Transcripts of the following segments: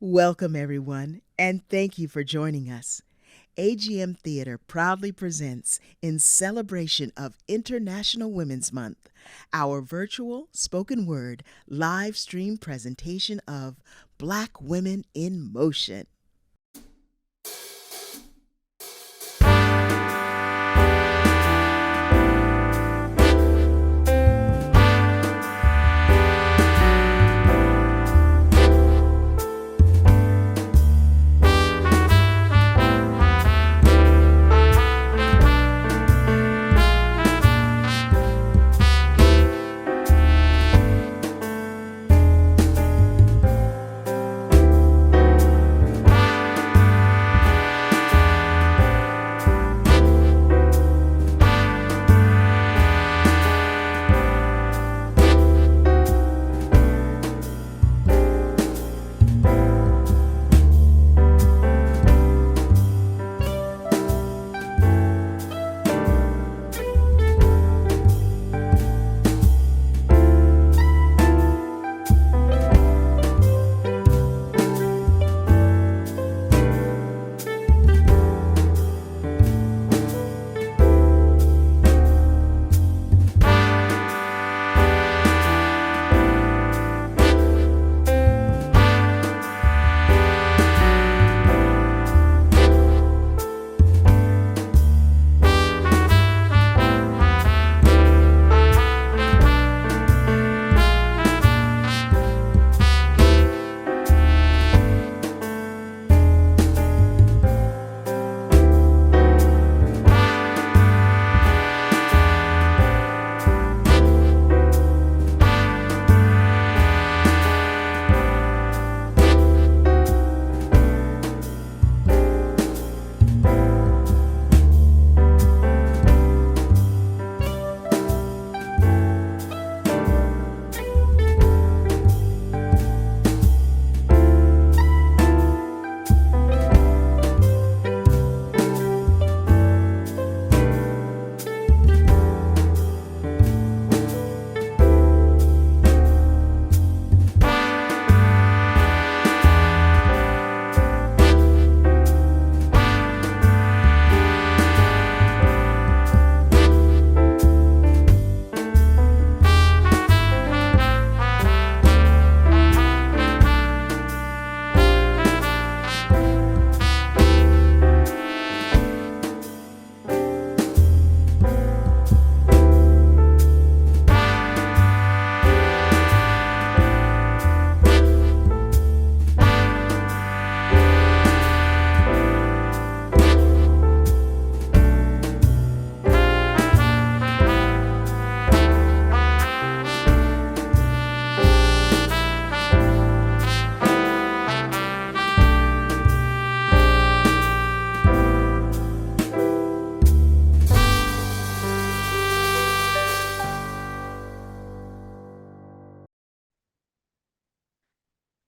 Welcome, everyone, and thank you for joining us. AGM Theater proudly presents, in celebration of International Women's Month, our virtual spoken word live stream presentation of Black Women in Motion.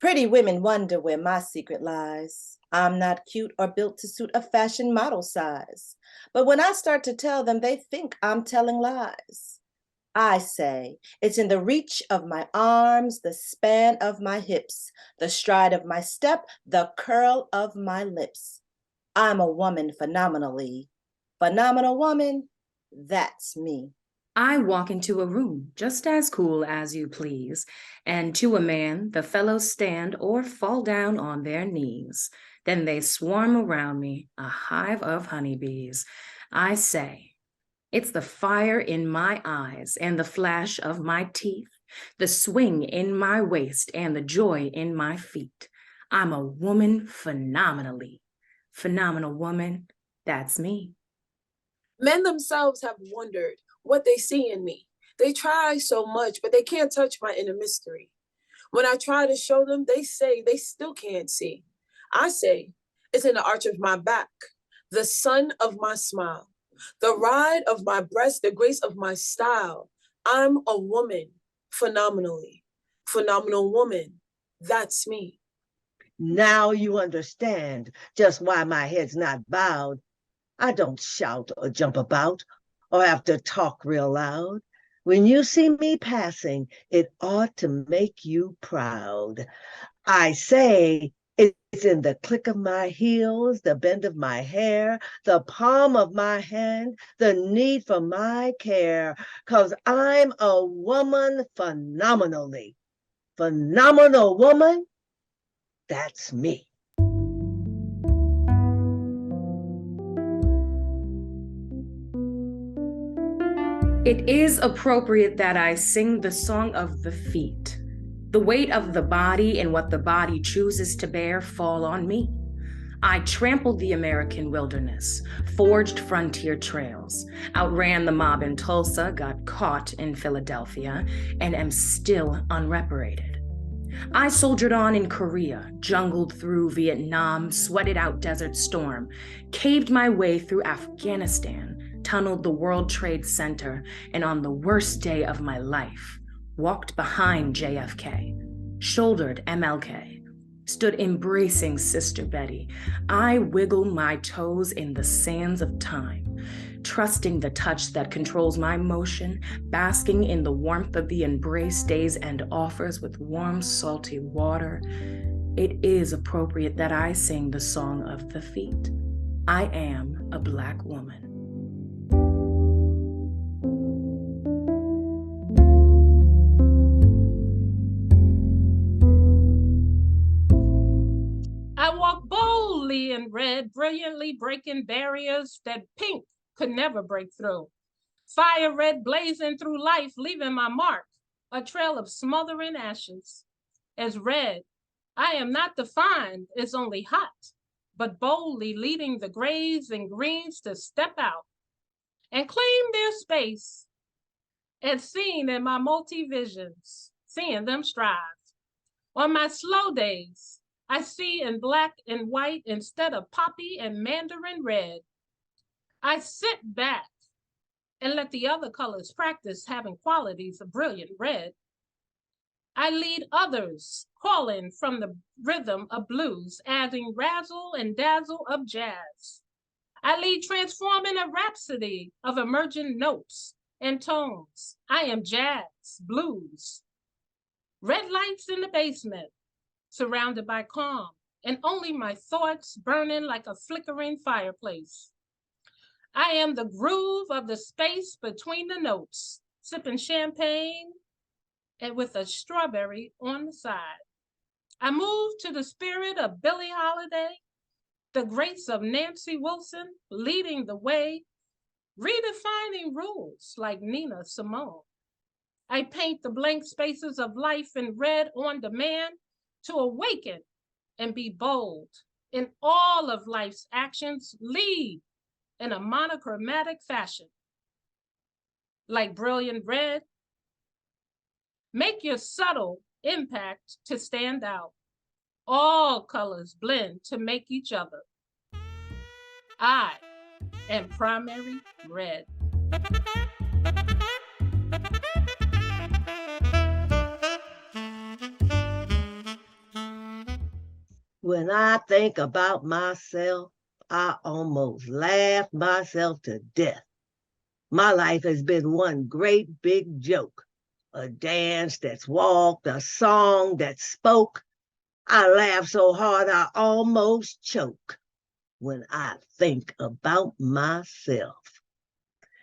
Pretty women wonder where my secret lies. I'm not cute or built to suit a fashion model size. But when I start to tell them, they think I'm telling lies. I say it's in the reach of my arms, the span of my hips, the stride of my step, the curl of my lips. I'm a woman phenomenally. Phenomenal woman, that's me. I walk into a room just as cool as you please, and to a man the fellows stand or fall down on their knees. Then they swarm around me, a hive of honeybees. I say, it's the fire in my eyes and the flash of my teeth, the swing in my waist and the joy in my feet. I'm a woman phenomenally. Phenomenal woman, that's me. Men themselves have wondered what they see in me. They try so much, but they can't touch my inner mystery. When I try to show them, they say they still can't see. I say, it's in the arch of my back, the sun of my smile, the ride of my breast, the grace of my style. I'm a woman, phenomenally. Phenomenal woman, that's me. Now you understand just why my head's not bowed. I don't shout or jump about or have to talk real loud. When you see me passing, it ought to make you proud. I say It's in the click of my heels, the bend of my hair, the palm of my hand, the need for my care, 'cause I'm a woman phenomenally. Phenomenal woman, that's me. It is appropriate that I sing the song of the feet. The weight of the body and what the body chooses to bear fall on me. I trampled the American wilderness, forged frontier trails, outran the mob in Tulsa, got caught in Philadelphia, and am still unreparated. I soldiered on in Korea, jungled through Vietnam, sweated out Desert Storm, caved my way through Afghanistan, tunneled the World Trade Center, and on the worst day of my life, walked behind JFK, shouldered MLK, stood embracing Sister Betty. I wiggle my toes in the sands of time, trusting the touch that controls my motion, basking in the warmth of the embrace days and offers with warm, salty water. It is appropriate that I sing the song of the feet. I am a Black woman. I walk boldly in red, brilliantly breaking barriers that pink could never break through. Fire red blazing through life, leaving my mark, a trail of smothering ashes. As red, I am not defined as only hot, but boldly leading the grays and greens to step out and claim their space, as seen in my multi-visions, seeing them strive. On my slow days, I see in black and white instead of poppy and mandarin red. I sit back and let the other colors practice having qualities of brilliant red. I lead others, calling from the rhythm of blues, adding razzle and dazzle of jazz. I lead transforming a rhapsody of emergent notes and tones. I am jazz, blues. Red lights in the basement, surrounded by calm, and only my thoughts burning like a flickering fireplace. I am the groove of the space between the notes, sipping champagne and with a strawberry on the side. I move to the spirit of Billie Holiday, the grace of Nancy Wilson, leading the way, redefining rules like Nina Simone. I paint the blank spaces of life in red on demand to awaken and be bold in all of life's actions, lead in a monochromatic fashion. Like brilliant red, make your subtle impact to stand out. All colors blend to make each other. I am primary red. When I think about myself, I almost laugh myself to death. My life has been one great big joke. A dance that's walked, a song that's spoke. I laugh so hard I almost choke when I think about myself.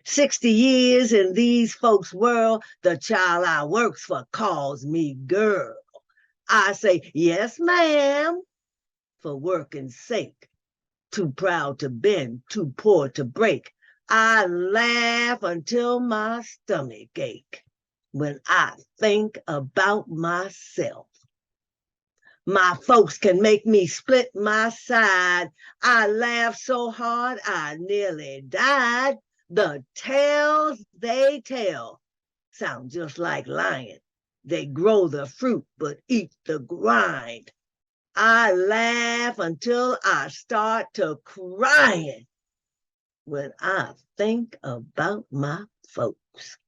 60 years in these folks' world, the child I works for calls me girl. I say, yes, ma'am, for working's sake. Too proud to bend, too poor to break. I laugh until my stomach ache when I think about myself. My folks can make me split my side. I laugh so hard I nearly died. The tales they tell sound just like lying. They grow the fruit but eat the grind. I laugh until I start to crying when I think about my folks.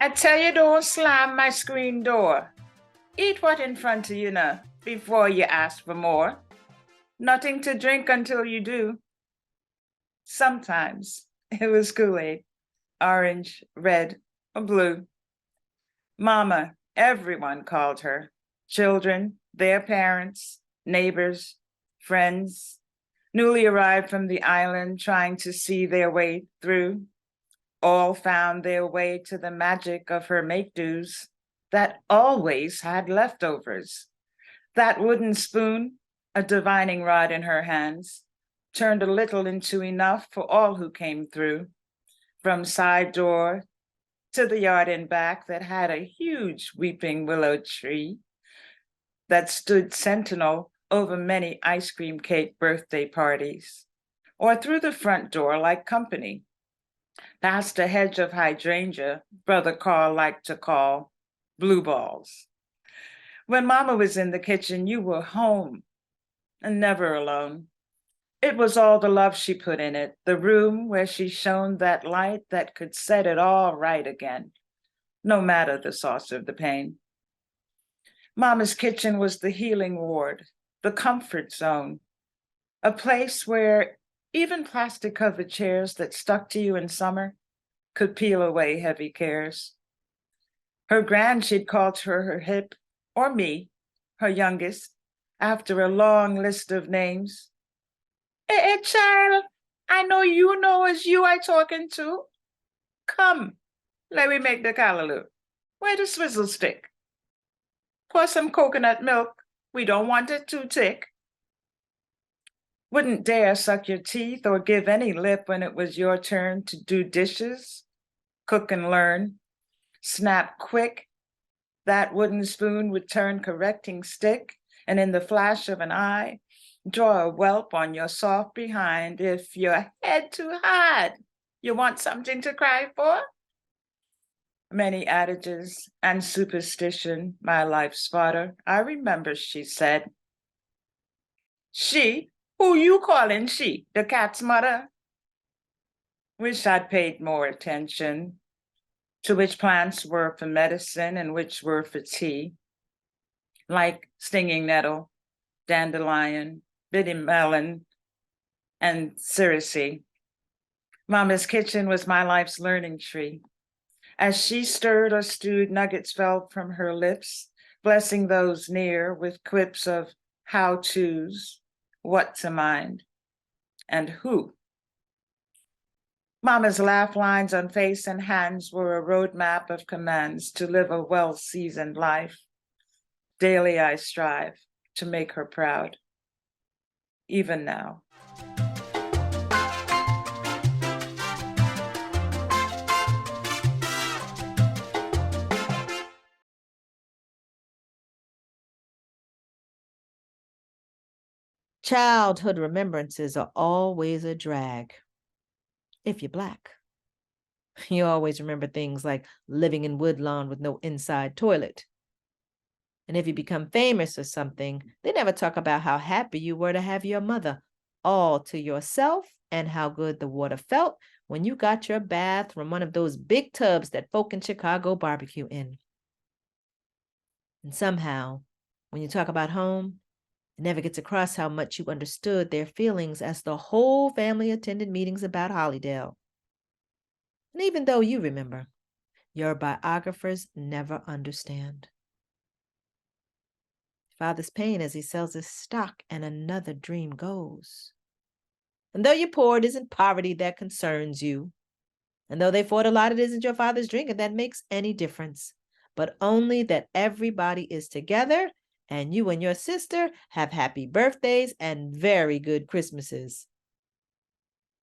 I tell you, don't slam my screen door. Eat what in front of you now before you ask for more. Nothing to drink until you do. Sometimes it was Kool-Aid. orange, red, or blue. Mama, everyone called her. Children, their parents, neighbors, friends, newly arrived from the island trying to see their way through, all found their way to the magic of her make-dos that always had leftovers. That wooden spoon, a divining rod in her hands, turned a little into enough for all who came through, from side door to the yard and back that had a huge weeping willow tree that stood sentinel over many ice cream cake birthday parties, or through the front door like company, past a hedge of hydrangea Brother Carl liked to call blue balls. When Mama was in the kitchen, you were home and never alone. It was all the love she put in it, the room where she shone that light that could set it all right again, no matter the source of the pain. Mama's kitchen was the healing ward, the comfort zone, a place where even plastic-covered chairs that stuck to you in summer could peel away heavy cares. Her grand she'd call to her hip, or me, her youngest, after a long list of names. Hey, child, I know you know it's you I talking to. Come, let me make the callaloo. Where the swizzle stick? Pour some coconut milk. We don't want it too thick. Wouldn't dare suck your teeth or give any lip when it was your turn to do dishes, cook and learn. Snap quick, that wooden spoon would turn correcting stick, and in the flash of an eye, draw a whelp on your soft behind if your head too hard. You want something to cry for? Many adages and superstition, my life's fodder, I remember she said. She? Who you calling she? The cat's mother? Wish I'd paid more attention to which plants were for medicine and which were for tea, like stinging nettle, dandelion, bitty melon, and cerasee. Mama's kitchen was my life's learning tree. As she stirred or stewed, nuggets fell from her lips, blessing those near with quips of how-tos, what to mind, and who. Mama's laugh lines on face and hands were a roadmap of commands to live a well-seasoned life. Daily I strive to make her proud, even now. Childhood remembrances are always a drag. If you're Black, you always remember things like living in Woodlawn with no inside toilet. And if you become famous or something, they never talk about how happy you were to have your mother all to yourself and how good the water felt when you got your bath from one of those big tubs that folk in Chicago barbecue in. And somehow, when you talk about home, it never gets across how much you understood their feelings as the whole family attended meetings about Hollydale. And even though you remember, your biographers never understand. Father's pain as he sells his stock and another dream goes. And though you're poor, it isn't poverty that concerns you. And though they fought a lot, it isn't your father's drinking that makes any difference, but only that everybody is together and you and your sister have happy birthdays and very good Christmases.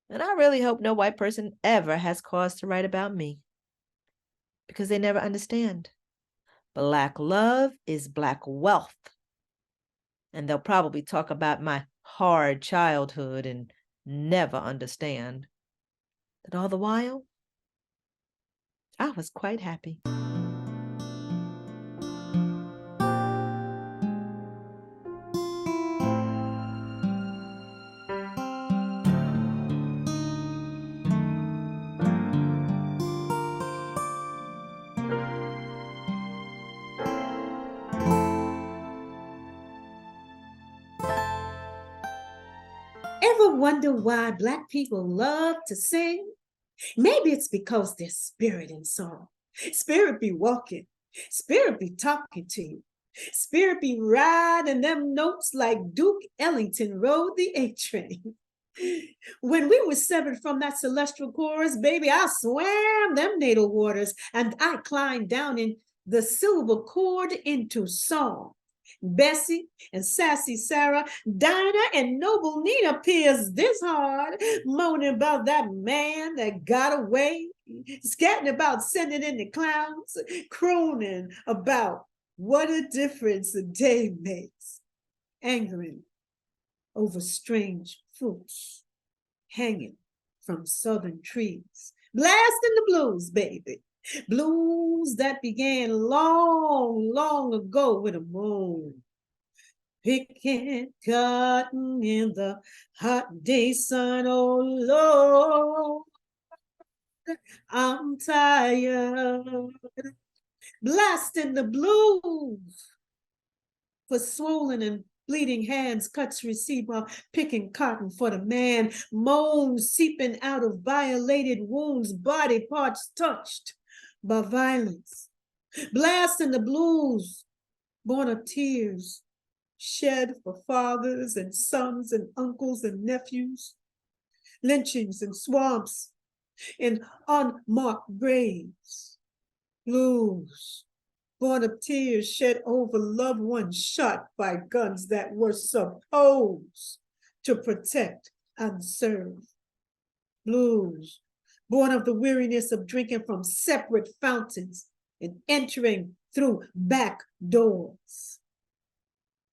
And I really hope no white person ever has cause to write about me, because they never understand. Black love is Black wealth. And they'll probably talk about my hard childhood and never understand that all the while, I was quite happy. Ever wonder why Black people love to sing? Maybe it's because there's spirit in song. Spirit be walking, spirit be talking to you. Spirit be riding them notes like Duke Ellington rode the A train. When we were severed from that celestial chorus, baby, I swam them natal waters and I climbed down in the silver cord into song. Bessie and sassy Sarah, Dinah and noble Nina pierced this hard, moaning about that man that got away, scatting about sending in the clowns, crooning about what a difference a day makes, angering over strange fruits hanging from southern trees, blasting the blues, baby. Blues that began long, long ago with a moon. Picking cotton in the hot day sun, oh Lord, I'm tired. Blasting the blues for swollen and bleeding hands, cuts received while picking cotton for the man, moans seeping out of violated wounds, body parts touched by violence. Blasting the blues, born of tears, shed for fathers and sons and uncles and nephews, lynchings and swamps in unmarked graves. Blues, born of tears shed over loved ones shot by guns that were supposed to protect and serve. Blues, born of the weariness of drinking from separate fountains and entering through back doors.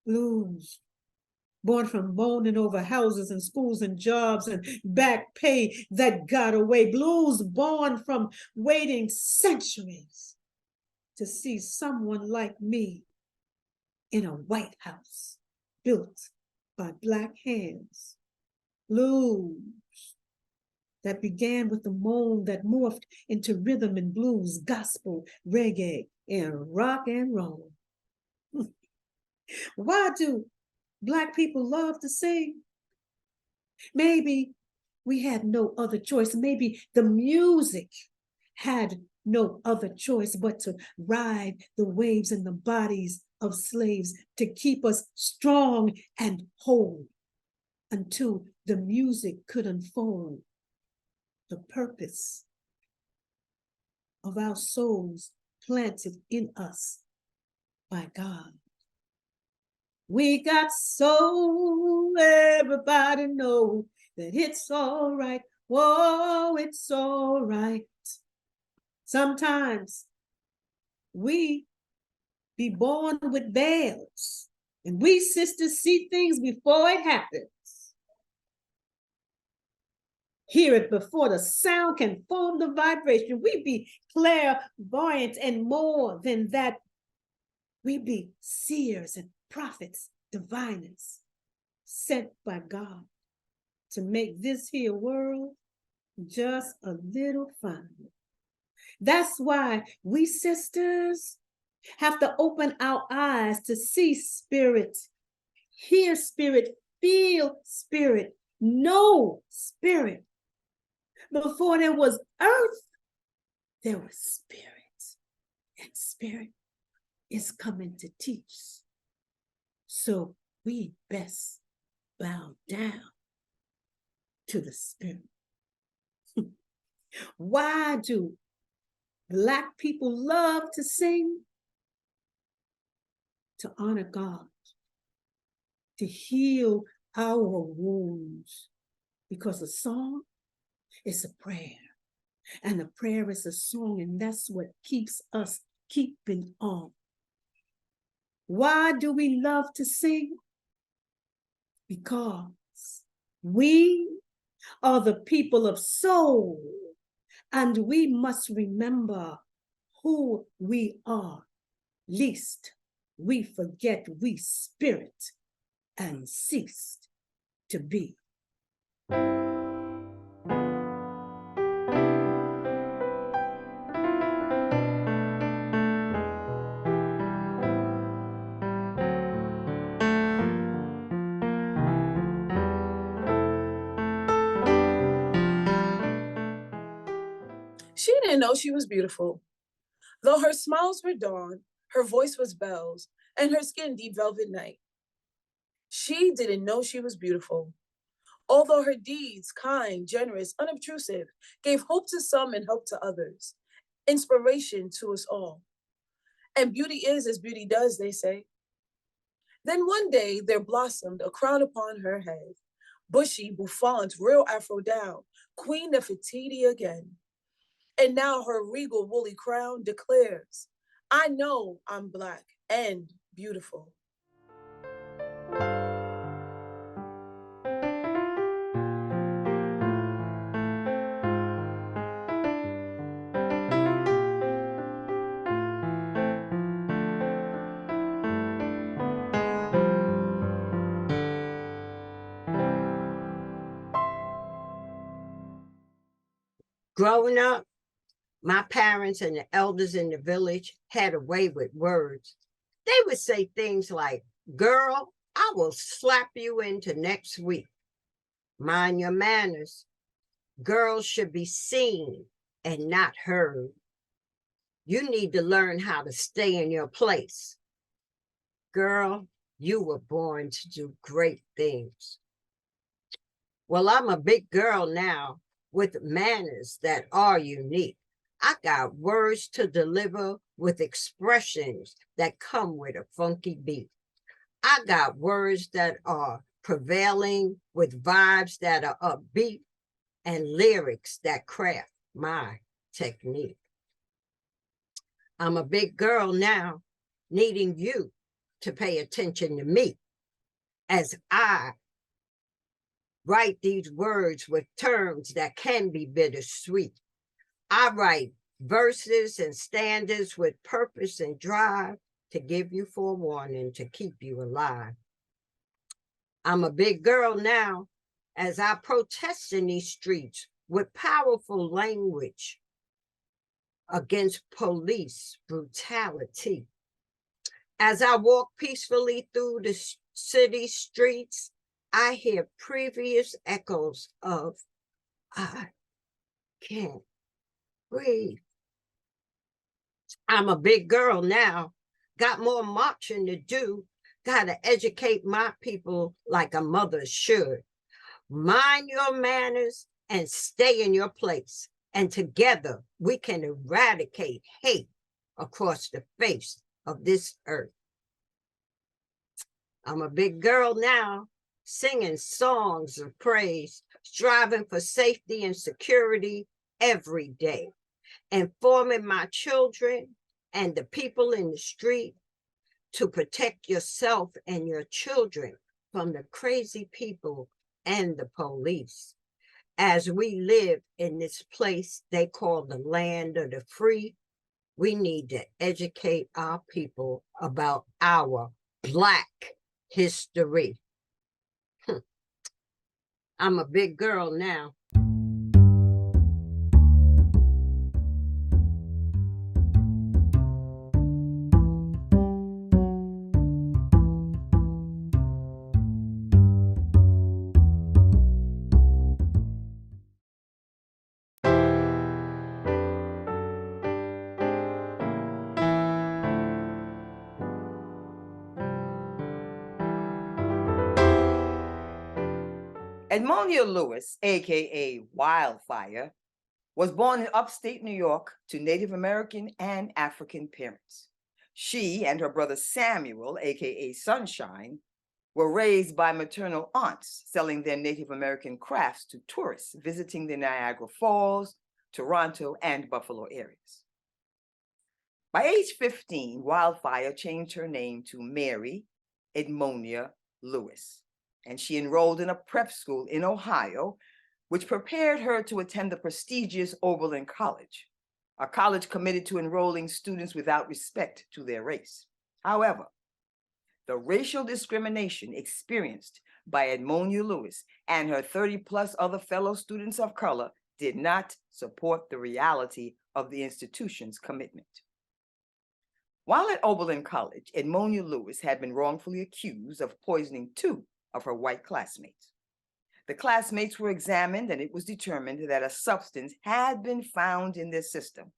Blues, born from moaning over houses and schools and jobs and back pay that got away. Blues born from waiting centuries to see someone like me in a White House built by Black hands. Blues that began with a moan that morphed into rhythm and blues, gospel, reggae, and rock and roll. Why do Black people love to sing? Maybe we had no other choice. Maybe the music had no other choice but to ride the waves in the bodies of slaves to keep us strong and whole until the music could unfold the purpose of our souls planted in us by God. We got soul, everybody know that it's all right. Whoa, it's all right. Sometimes we be born with veils, and we sisters see things before it happens. Hear it before the sound can form the vibration. We be clairvoyant, and more than that, we be seers and prophets, diviners, sent by God to make this here world just a little finer. That's why we sisters have to open our eyes to see spirit, hear spirit, feel spirit, know spirit. Before there was earth, there was spirit, and spirit is coming to teach. So we best bow down to the spirit. Why do Black people love to sing? To honor God, to heal our wounds, because a song is a prayer, and a prayer is a song, and that's what keeps us keeping on. Why do we love to sing? Because we are the people of soul, and we must remember who we are, lest we forget we spirit and ceased to be. She didn't know she was beautiful. Though her smiles were dawn, her voice was bells, and her skin deep velvet night. She didn't know she was beautiful. Although her deeds, kind, generous, unobtrusive, gave hope to some and hope to others, inspiration to us all. And beauty is as beauty does, they say. Then one day there blossomed a crown upon her head, bushy, bouffant, real afro down, Queen Nefertiti again. And now her regal woolly crown declares, I know I'm Black and beautiful. Growing up, my parents and the elders in the village had a way with words. They would say things like, girl, I will slap you into next week. Mind your manners. Girls should be seen and not heard. You need to learn how to stay in your place. Girl, you were born to do great things. Well, I'm a big girl now with manners that are unique. I got words to deliver with expressions that come with a funky beat. I got words that are prevailing with vibes that are upbeat and lyrics that craft my technique. I'm a big girl now, needing you to pay attention to me as I write these words with terms that can be bittersweet. I write verses and stanzas with purpose and drive to give you forewarning to keep you alive. I'm a big girl now as I protest in these streets with powerful language against police brutality. As I walk peacefully through the city streets, I hear previous echoes of, I can't breathe. I'm a big girl now, got more marching to do, gotta educate my people like a mother should. Mind your manners and stay in your place. And together we can eradicate hate across the face of this earth. I'm a big girl now, singing songs of praise, striving for safety and security every day, informing my children and the people in the street to protect yourself and your children from the crazy people and the police. As we live in this place they call the land of the free, we need to educate our people about our Black history. I'm a big girl now. Edmonia Lewis, aka Wildfire, was born in upstate New York to Native American and African parents. She and her brother Samuel, aka Sunshine, were raised by maternal aunts selling their Native American crafts to tourists visiting the Niagara Falls, Toronto, and Buffalo areas. By age 15, Wildfire changed her name to Mary Edmonia Lewis, and she enrolled in a prep school in Ohio, which prepared her to attend the prestigious Oberlin College, a college committed to enrolling students without respect to their race. However, the racial discrimination experienced by Edmonia Lewis and her 30+ other fellow students of color did not support the reality of the institution's commitment. While at Oberlin College, Edmonia Lewis had been wrongfully accused of poisoning 2 of her white classmates. The classmates were examined, and it was determined that a substance had been found in their system.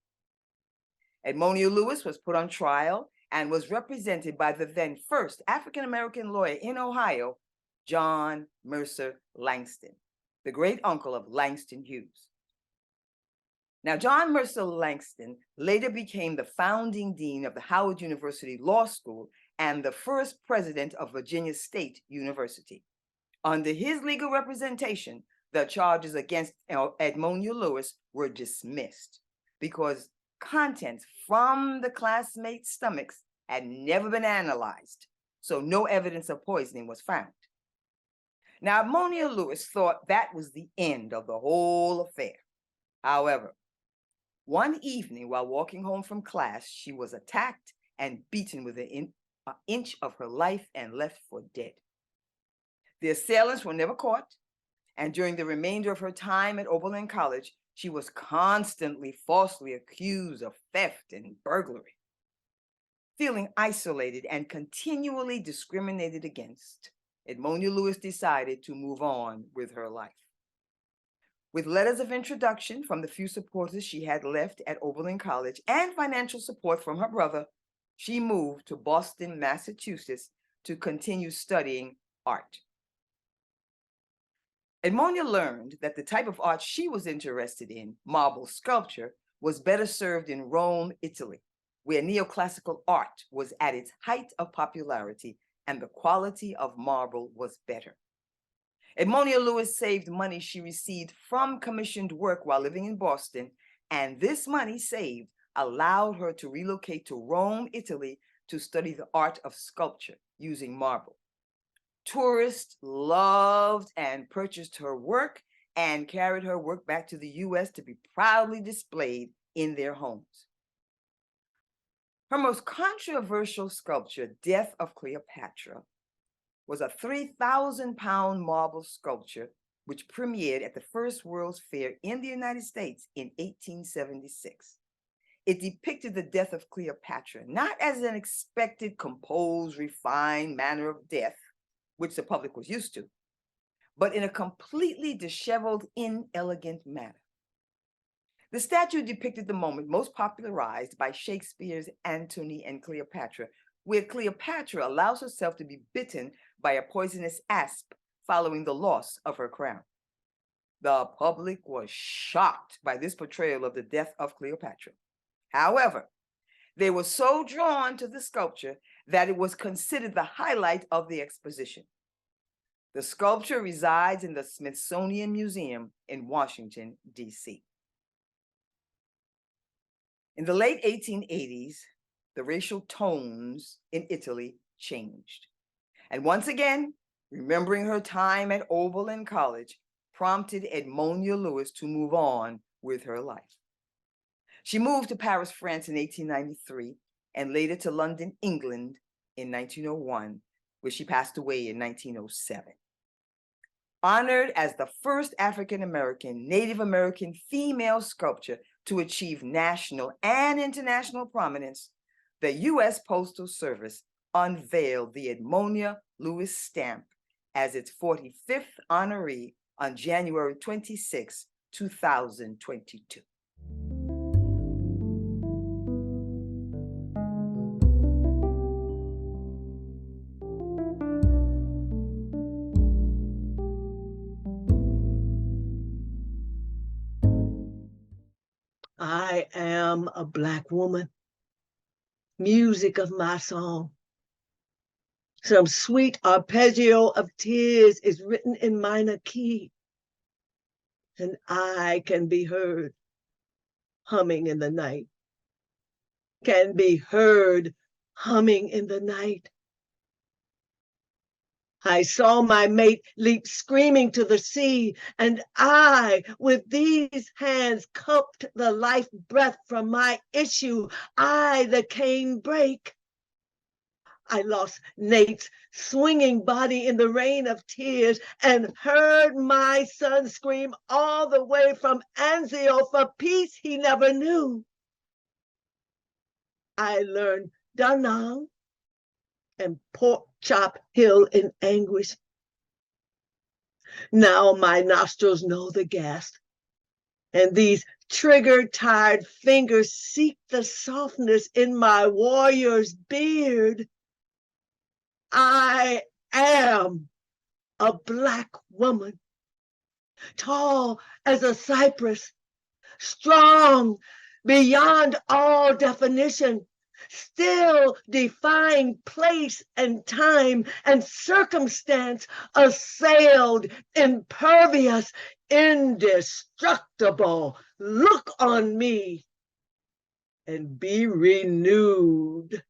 Edmonia Lewis was put on trial and was represented by the then first African-American lawyer in Ohio, John Mercer Langston, the great uncle of Langston Hughes. Now, John Mercer Langston later became the founding dean of the Howard University Law School and the first president of Virginia State University. Under his legal representation, the charges against Edmonia Lewis were dismissed because contents from the classmates' stomachs had never been analyzed, so no evidence of poisoning was found. Now, Edmonia Lewis thought that was the end of the whole affair. However, one evening while walking home from class, she was attacked and beaten within an inch of her life and left for dead. The assailants were never caught, and during the remainder of her time at Oberlin College, she was constantly falsely accused of theft and burglary. Feeling isolated and continually discriminated against, Edmonia Lewis decided to move on with her life. With letters of introduction from the few supporters she had left at Oberlin College and financial support from her brother, she moved to Boston, Massachusetts to continue studying art. Edmonia learned that the type of art she was interested in, marble sculpture, was better served in Rome, Italy, where neoclassical art was at its height of popularity and the quality of marble was better. Edmonia Lewis saved money she received from commissioned work while living in Boston, and this money saved allowed her to relocate to Rome, Italy, to study the art of sculpture using marble. Tourists loved and purchased her work and carried her work back to the U.S. to be proudly displayed in their homes. Her most controversial sculpture, Death of Cleopatra, was a 3,000-pound marble sculpture which premiered at the First World's Fair in the United States in 1876. It depicted the death of Cleopatra, not as an expected, composed, refined manner of death, which the public was used to, but in a completely disheveled, inelegant manner. The statue depicted the moment most popularized by Shakespeare's Antony and Cleopatra, where Cleopatra allows herself to be bitten by a poisonous asp following the loss of her crown. The public was shocked by this portrayal of the death of Cleopatra. However, they were so drawn to the sculpture that it was considered the highlight of the exposition. The sculpture resides in the Smithsonian Museum in Washington, D.C. In the late 1880s, the racial tones in Italy changed. And once again, remembering her time at Oberlin College prompted Edmonia Lewis to move on with her life. She moved to Paris, France in 1893, and later to London, England in 1901, where she passed away in 1907. Honored as the first African-American, Native American female sculptor to achieve national and international prominence, the U.S. Postal Service unveiled the Edmonia Lewis stamp as its 45th honoree on January 26, 2022. I am a Black woman. Music of my song. Some sweet arpeggio of tears is written in minor key, and I can be heard humming in the night. Can be heard humming in the night. I saw my mate leap screaming to the sea, and I, with these hands, cupped the life breath from my issue. I, the cane brake. I lost Nate's swinging body in the rain of tears and heard my son scream all the way from Anzio for peace he never knew. I learned Da Nang and Pork Chop Hill in anguish. Now my nostrils know the gas, and these trigger-tired fingers seek the softness in my warrior's beard. I am a Black woman, tall as a cypress, strong beyond all definition, still defying place and time and circumstance, assailed, impervious, indestructible. Look on me and be renewed.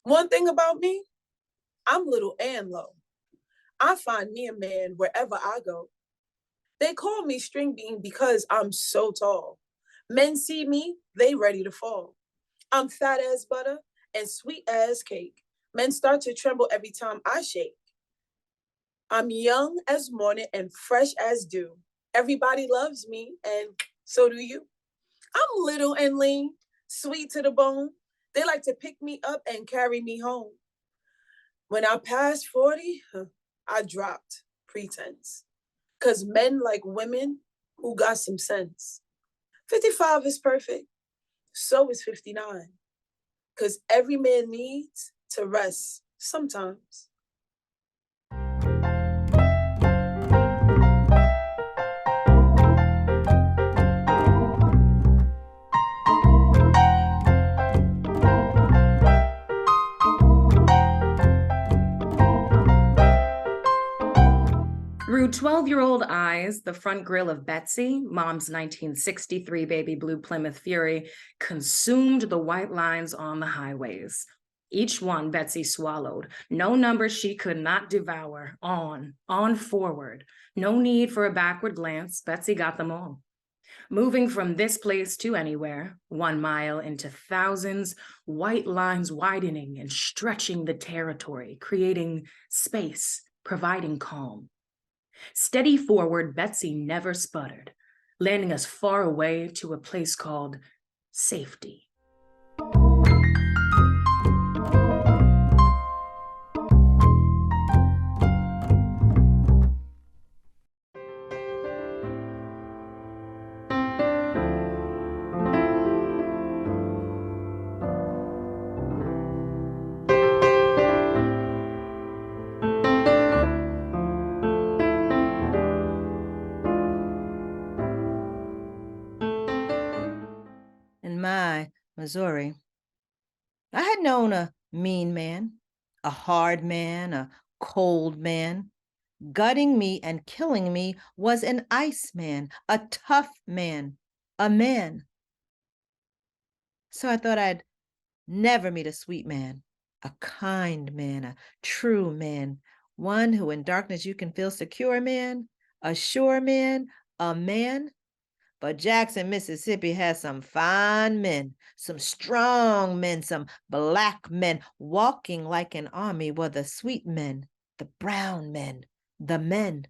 One thing about me, I'm little and low. I find me a man wherever I go. They call me string bean because I'm so tall. Men see me, they ready to fall. I'm fat as butter and sweet as cake. Men start to tremble every time I shake. I'm young as morning and fresh as dew. Everybody loves me, and so do you. I'm little and lean, sweet to the bone. They like to pick me up and carry me home. When I passed 40, I dropped pretense. Because men like women who got some sense. 55 is perfect. So is 59. Because every man needs to rest sometimes. Through 12-year-old eyes, the front grille of Betsy, Mom's 1963 baby blue Plymouth Fury, consumed the white lines on the highways. Each one Betsy swallowed. No number she could not devour. On forward. No need for a backward glance. Betsy got them all. Moving from this place to anywhere, 1 mile into thousands, white lines widening and stretching the territory, creating space, providing calm. Steady forward, Betsy never sputtered, landing us far away to a place called safety. In my Missouri, I had known a mean man, a hard man, a cold man. Gutting me and killing me was an ice man, a tough man, a man. So I thought I'd never meet a sweet man, a kind man, a true man, one who in darkness you can feel secure man, a sure man, a man. But Jackson, Mississippi has some fine men, some strong men, some Black men. Walking like an army were the sweet men, the brown men, the men.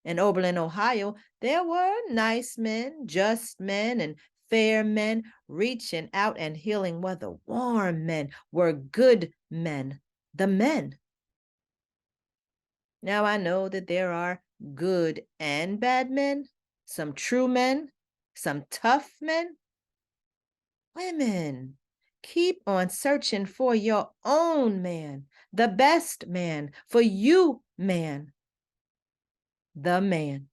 In Oberlin, Ohio, there were nice men, just men, and fair men. Reaching out and healing were the warm men, were good men, the men. Now I know that there are good and bad men, some true men, some tough men. Women, keep on searching for your own man, the best man, for you, man, the man.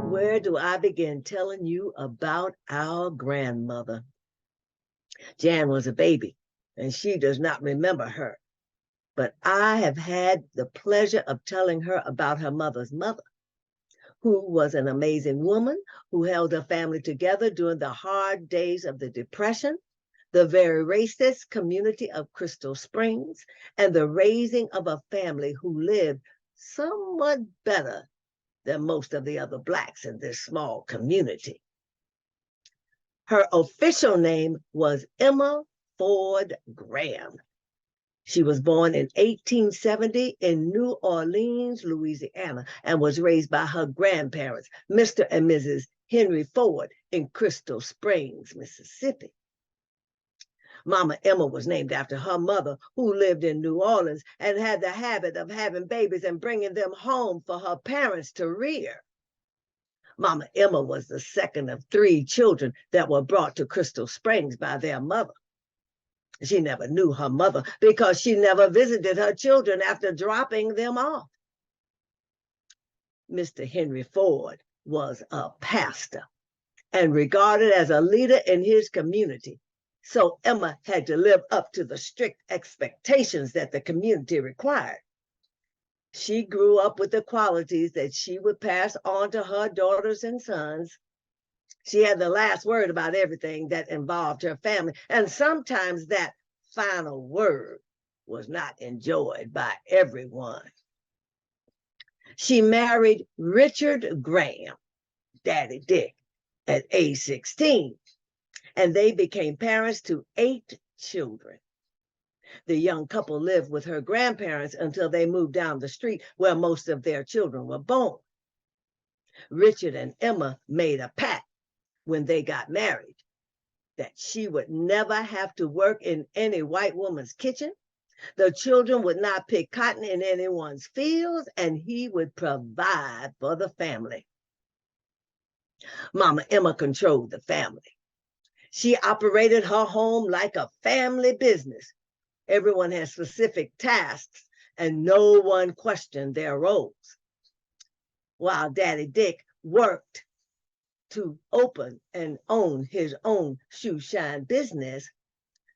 Where do I begin telling you about our grandmother? Jan was a baby, and she does not remember her. But I have had the pleasure of telling her about her mother's mother, who was an amazing woman who held her family together during the hard days of the Depression the very racist community of Crystal Springs, and the raising of a family who lived somewhat better than most of the other Blacks in this small community. Her official name was Emma Ford Graham. She was born in 1870 in New Orleans, Louisiana, and was raised by her grandparents, Mr. and Mrs. Henry Ford, in Crystal Springs, Mississippi. Mama Emma was named after her mother, who lived in New Orleans and had the habit of having babies and bringing them home for her parents to rear. Mama Emma was the second of 3 children that were brought to Crystal Springs by their mother. She never knew her mother because she never visited her children after dropping them off. Mr. Henry Ford was a pastor and regarded as a leader in his community. So Emma had to live up to the strict expectations that the community required. She grew up with the qualities that she would pass on to her daughters and sons. She had the last word about everything that involved her family, and sometimes that final word was not enjoyed by everyone. She married Richard Graham, Daddy Dick, at age 16, and they became parents to 8 children. The young couple lived with her grandparents until they moved down the street where most of their children were born. Richard and Emma made a pact when they got married that she would never have to work in any white woman's kitchen, the children would not pick cotton in anyone's fields, and he would provide for the family. Mama Emma controlled the family. She operated her home like a family business. Everyone had specific tasks, and no one questioned their roles. While Daddy Dick worked to open and own his own shoe shine business,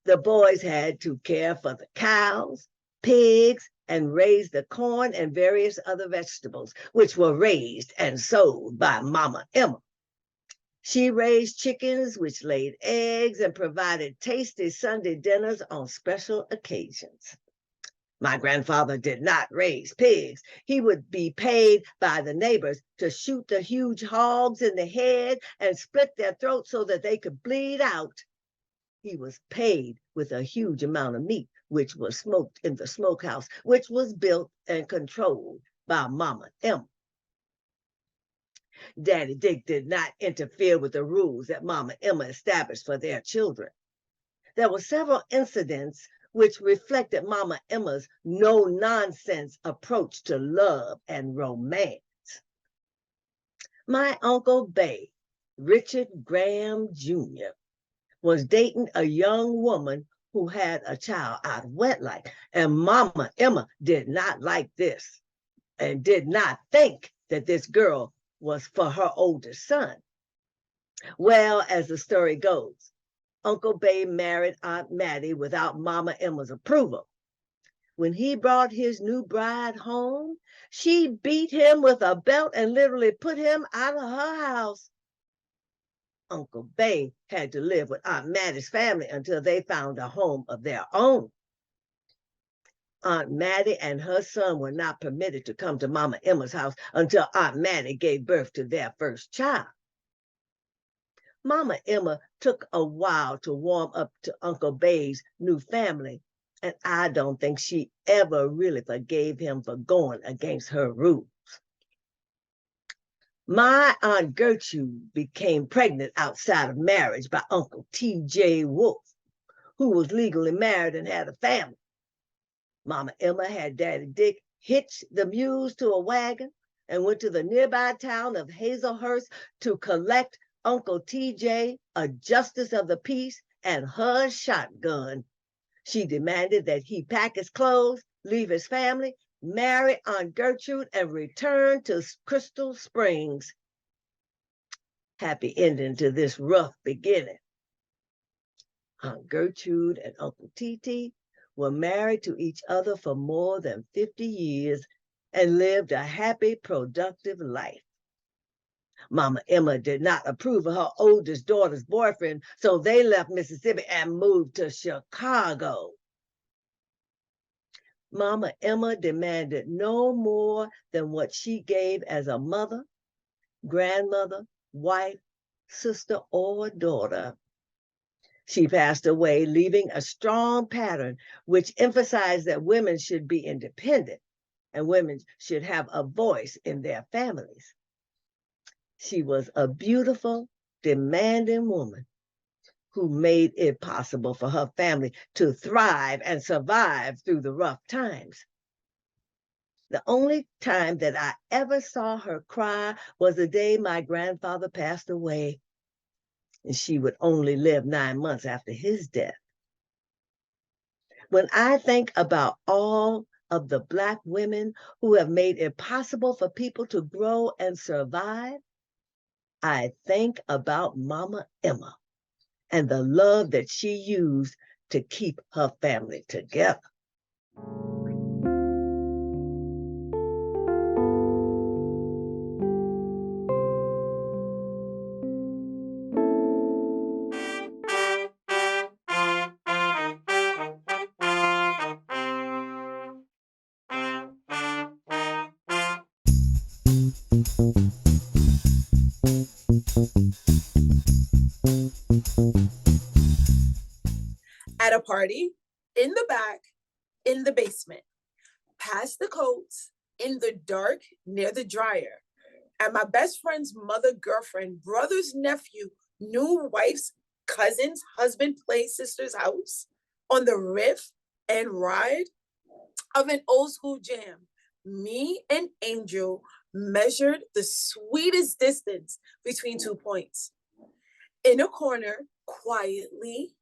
the boys had to care for the cows, pigs, and raise the corn and various other vegetables, which were raised and sold by Mama Emma. She raised chickens, which laid eggs, and provided tasty Sunday dinners on special occasions. My grandfather did not raise pigs. He would be paid by the neighbors to shoot the huge hogs in the head and split their throats so that they could bleed out. He was paid with a huge amount of meat, which was smoked in the smokehouse, which was built and controlled by Mama Emma. Daddy Dick did not interfere with the rules that Mama Emma established for their children. There were several incidents which reflected Mama Emma's no-nonsense approach to love and romance. My Uncle Bay, Richard Graham Jr., was dating a young woman who had a child out of wedlock, and Mama Emma did not like this and did not think that this girl was for her oldest son. Well, as the story goes, Uncle Bay married Aunt Mattie without Mama Emma's approval. When he brought his new bride home, she beat him with a belt and literally put him out of her house. Uncle Bay had to live with Aunt Mattie's family until they found a home of their own. Aunt Mattie and her son were not permitted to come to Mama Emma's house until Aunt Mattie gave birth to their first child. Mama Emma took a while to warm up to Uncle Bay's new family, and I don't think she ever really forgave him for going against her rules. My Aunt Gertrude became pregnant outside of marriage by Uncle T.J. Wolf, who was legally married and had a family. Mama Emma had Daddy Dick hitch the mules to a wagon and went to the nearby town of Hazelhurst to collect Uncle T.J., a justice of the peace, and her shotgun. She demanded that he pack his clothes, leave his family, marry Aunt Gertrude, and return to Crystal Springs. Happy ending to this rough beginning. Aunt Gertrude and Uncle T.T. were married to each other for more than 50 years and lived a happy, productive life. Mama Emma did not approve of her oldest daughter's boyfriend, so they left Mississippi and moved to Chicago. Mama Emma demanded no more than what she gave as a mother, grandmother, wife, sister, or daughter. She passed away, leaving a strong pattern which emphasized that women should be independent and women should have a voice in their families. She was a beautiful, demanding woman who made it possible for her family to thrive and survive through the rough times. The only time that I ever saw her cry was the day my grandfather passed away, and she would only live 9 months after his death. When I think about all of the Black women who have made it possible for people to grow and survive, I think about Mama Emma and the love that she used to keep her family together. At a party, in the back, in the basement, past the coats, in the dark, near the dryer, at my best friend's mother, girlfriend, brother's nephew, new wife's cousin's husband, play sister's house, on the riff and ride of an old school jam, me and Angel measured the sweetest distance between 2 points. In a corner, quietly,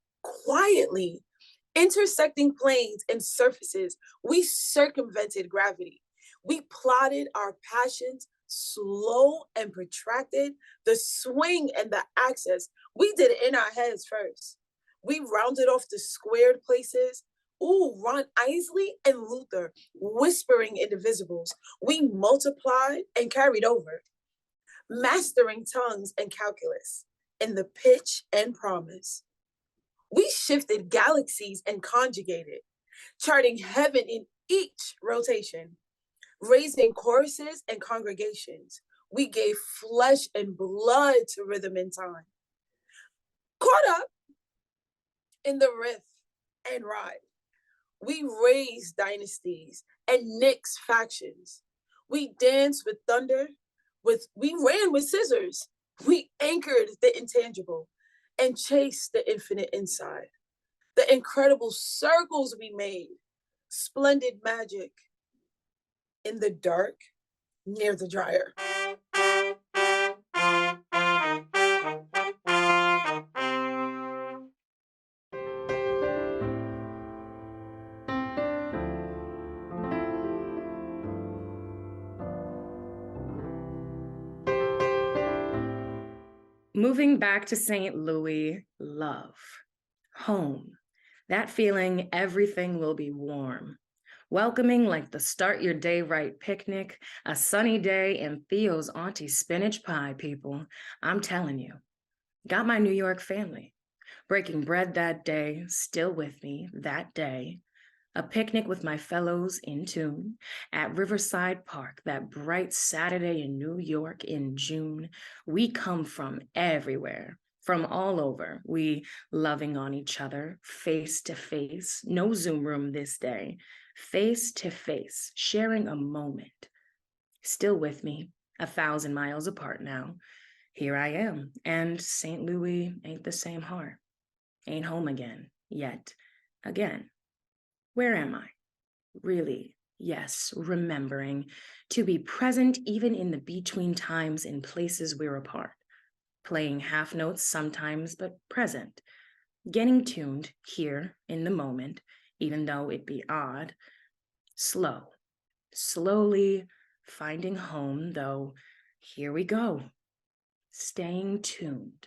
intersecting planes and surfaces, we circumvented gravity. We plotted our passions, slow and protracted, the swing and the access. We did it in our heads first. We rounded off the squared places. Ooh, Ron Isley and Luther whispering indivisibles. We multiplied and carried over, mastering tongues and calculus in the pitch and promise. We shifted galaxies and conjugated, charting heaven in each rotation, raising choruses and congregations. We gave flesh and blood to rhythm and time. Caught up in the riff and ride, we raised dynasties and nixed factions. We danced with thunder, we ran with scissors. We anchored the intangible and chased the infinite inside. The incredible circles we made, splendid magic in the dark near the dryer. Moving back to St. Louis, love, home, that feeling everything will be warm. Welcoming like the Start Your Day Right picnic, a sunny day, and Theo's auntie spinach pie, people. I'm telling you. Got my New York family. Breaking bread that day, still with me that day. A picnic with my fellows in tune at Riverside Park that bright Saturday in New York in June. We come from everywhere, from all over. We loving on each other, face to face. No Zoom room this day. Face to face, sharing a moment. Still with me, 1,000 miles apart now. Here I am, and St. Louis ain't the same heart. Ain't home again, yet again. Where am I? Really, yes, remembering to be present even in the between times in places we're apart. Playing half notes sometimes, but present. Getting tuned here in the moment, even though it be odd. Slow, slowly finding home, though here we go. Staying tuned.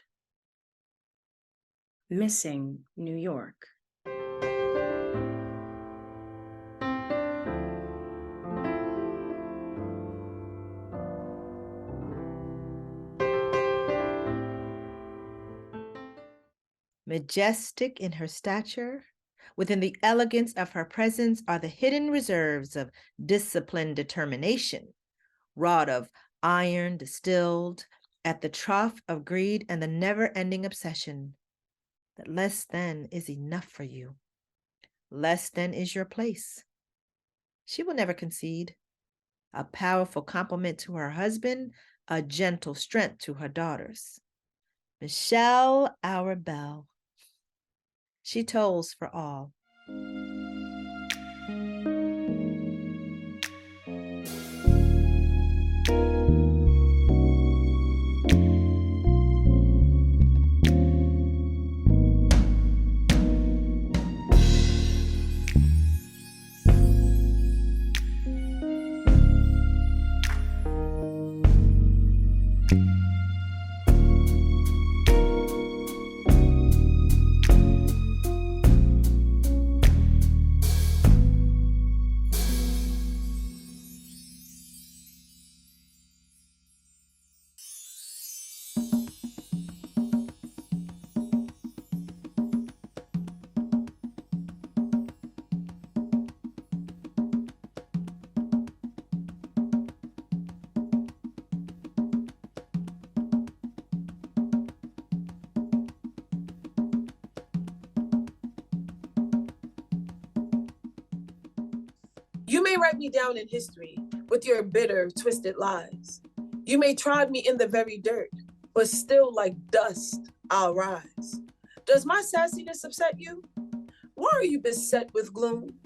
Missing New York. Majestic in her stature, within the elegance of her presence are the hidden reserves of disciplined determination, wrought of iron distilled at the trough of greed and the never-ending obsession that less than is enough for you. Less than is your place. She will never concede. A powerful compliment to her husband, a gentle strength to her daughters. Michelle, our belle. She tolls for all. You may write me down in history with your bitter, twisted lies. You may trod me in the very dirt, but still like dust, I'll rise. Does my sassiness upset you? Why are you beset with gloom?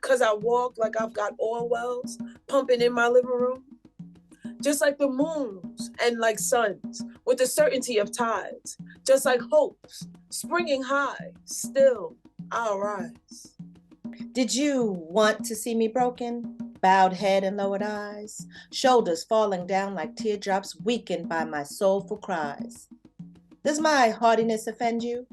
'Cause I walk like I've got oil wells pumping in my living room? Just like the moons and like suns, with the certainty of tides, just like hopes springing high, still I'll rise. Did you want to see me broken? Bowed head and lowered eyes, shoulders falling down like teardrops weakened by my soulful cries. Does my haughtiness offend you?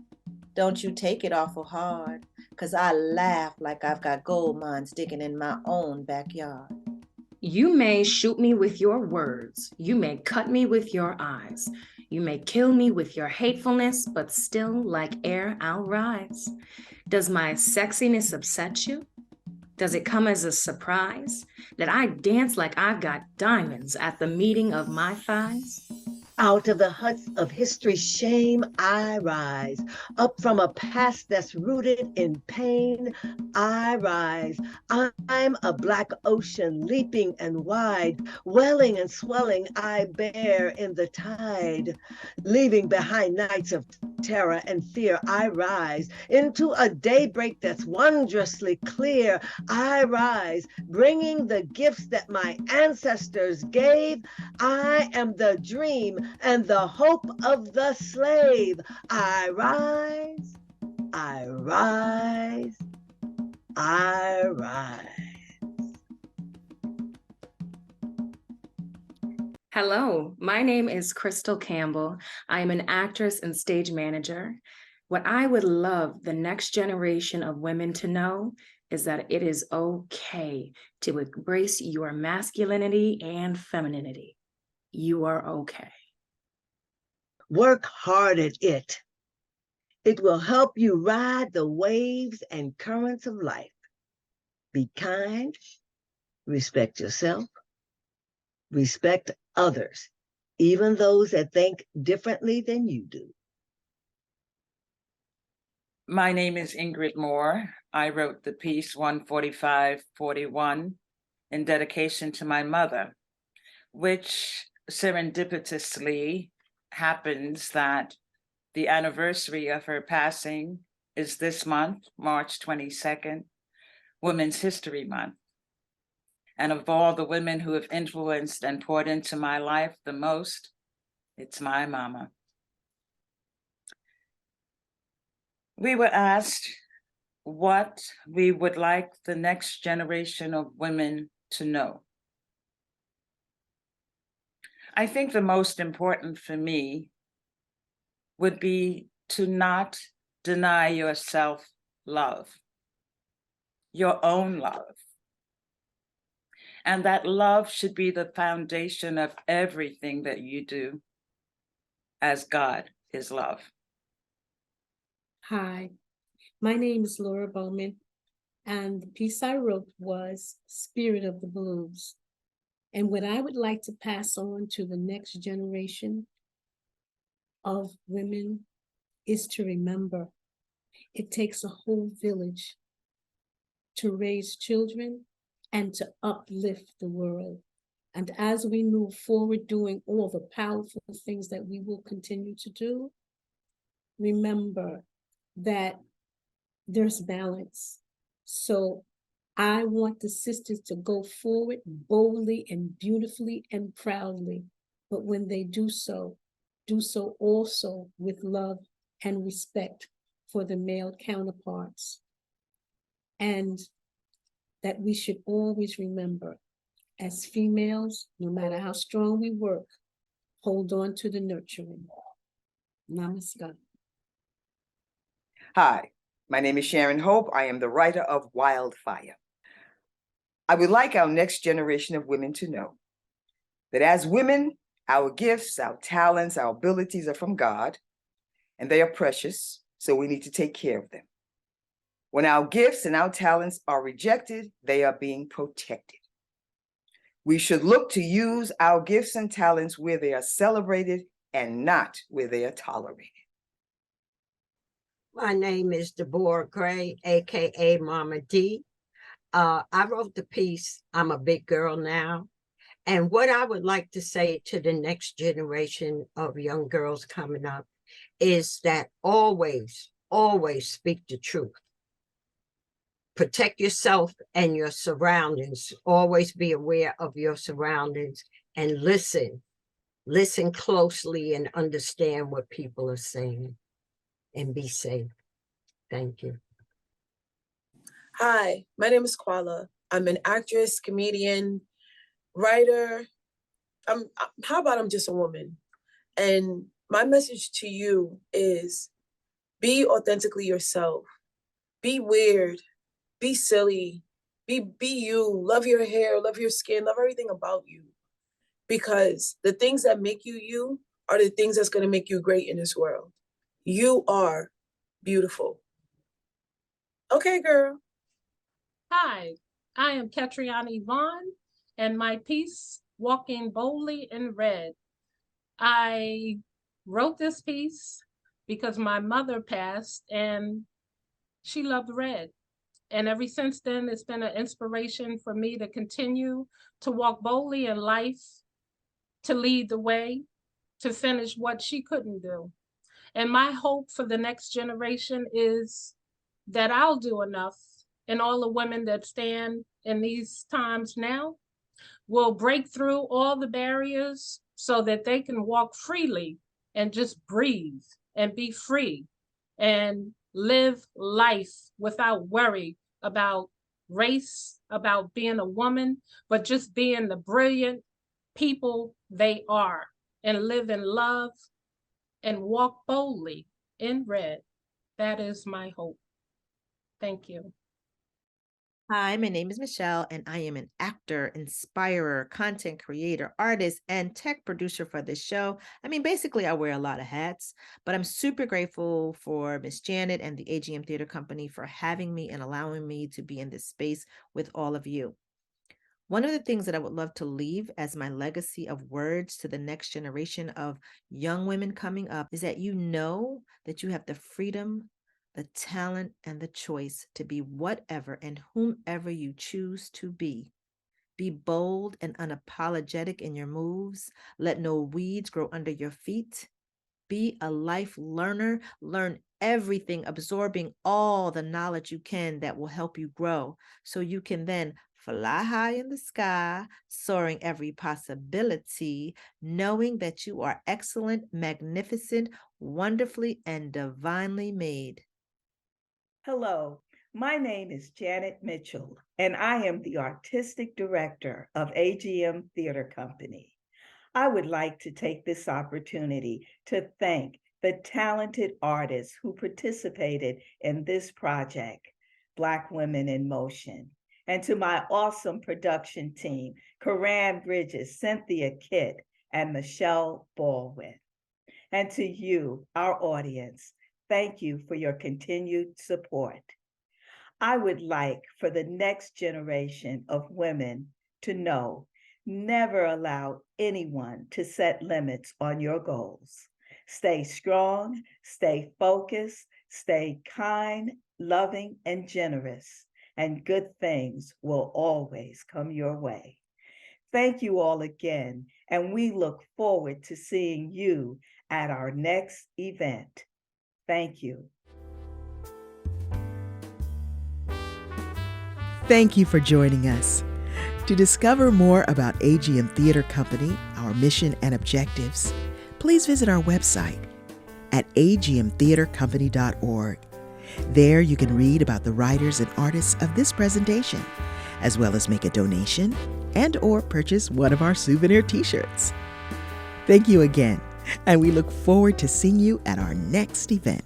Don't you take it awful hard, 'cause I laugh like I've got gold mines digging in my own backyard. You may shoot me with your words. You may cut me with your eyes. You may kill me with your hatefulness, but still, like air, I'll rise. Does my sexiness upset you? Does it come as a surprise that I dance like I've got diamonds at the meeting of my thighs? Out of the huts of history's shame, I rise. Up from a past that's rooted in pain, I rise. I'm a black ocean, leaping and wide, welling and swelling, I bear in the tide. Leaving behind nights of terror and fear, I rise. Into a daybreak that's wondrously clear, I rise. Bringing the gifts that my ancestors gave, I am the dream and the hope of the slave. I rise, I rise, I rise. Hello, my name is Crystal Campbell. I am an actress and stage manager. What I would love the next generation of women to know is that it is okay to embrace your masculinity and femininity. You are okay. Work hard at it. It will help you ride the waves and currents of life. Be kind, respect yourself, respect others, even those that think differently than you do. My name is Ingrid Moore. I wrote the piece 14541 in dedication to my mother, which serendipitously happens that the anniversary of her passing is this month, March 22nd, Women's History Month. And of all the women who have influenced and poured into my life the most, it's my mama. We were asked what we would like the next generation of women to know. I think the most important for me would be to not deny yourself love, your own love. And that love should be the foundation of everything that you do, as God is love. Hi, my name is Laura Bowman, and the piece I wrote was Spirit of the Blues. And what I would like to pass on to the next generation of women is to remember it takes a whole village to raise children and to uplift the world. And as we move forward doing all the powerful things that we will continue to do, remember that there's balance. So I want the sisters to go forward boldly and beautifully and proudly. But when they do so also with love and respect for the male counterparts. And that we should always remember, as females, no matter how strong we work, hold on to the nurturing. Namaskar. Hi, my name is Sharon Hope. I am the writer of Wildfire. I would like our next generation of women to know that as women, our gifts, our talents, our abilities are from God, and they are precious, so we need to take care of them. When our gifts and our talents are rejected, they are being protected. We should look to use our gifts and talents where they are celebrated and not where they are tolerated. My name is Deborah Gray, aka Mama D. I wrote the piece, I'm a Big Girl Now. And what I would like to say to the next generation of young girls coming up is that always, always speak the truth. Protect yourself and your surroundings. Always be aware of your surroundings and listen. Listen closely and understand what people are saying, and be safe. Thank you. Hi, my name is Kwala. I'm an actress, comedian, writer. How about I'm just a woman? And my message to you is be authentically yourself. Be weird. Be silly. Be you. Love your hair, love your skin, love everything about you. Because the things that make you you are the things that's going to make you great in this world. You are beautiful. Okay, girl. Hi, I am Catriona Yvonne, and my piece, Walking Boldly in Red. I wrote this piece because my mother passed and she loved red. And ever since then, it's been an inspiration for me to continue to walk boldly in life, to lead the way, to finish what she couldn't do. And my hope for the next generation is that I'll do enough, and all the women that stand in these times now will break through all the barriers so that they can walk freely and just breathe and be free and live life without worry about race, about being a woman, but just being the brilliant people they are, and live in love and walk boldly in red. That is my hope. Thank you. Hi, my name is Michelle, and I am an actor, inspirer, content creator, artist, and tech producer for this show. I mean, basically, I wear a lot of hats, but I'm super grateful for Miss Janet and the AGM Theater Company for having me and allowing me to be in this space with all of you. One of the things that I would love to leave as my legacy of words to the next generation of young women coming up is that you know that you have the freedom, the talent, and the choice to be whatever and whomever you choose to be. Be bold and unapologetic in your moves. Let no weeds grow under your feet. Be a life learner. Learn everything, absorbing all the knowledge you can that will help you grow so you can then fly high in the sky, soaring every possibility, knowing that you are excellent, magnificent, wonderfully, and divinely made. Hello, my name is Janet Mitchell, and I am the Artistic Director of AGM Theater Company. I would like to take this opportunity to thank the talented artists who participated in this project, Black Women in Motion, and to my awesome production team, Karan Bridges, Cynthia Kitt, and Michelle Baldwin. And to you, our audience, Thank you for your continued support. I would like for the next generation of women to know never allow anyone to set limits on your goals. Stay strong, stay focused, stay kind, loving, and generous, and good things will always come your way. Thank you all again, and we look forward to seeing you at our next event. Thank you. Thank you for joining us. To discover more about AGM Theater Company, our mission and objectives, please visit our website at agmtheatercompany.org. There you can read about the writers and artists of this presentation, as well as make a donation and/or purchase one of our souvenir t-shirts. Thank you again, and we look forward to seeing you at our next event.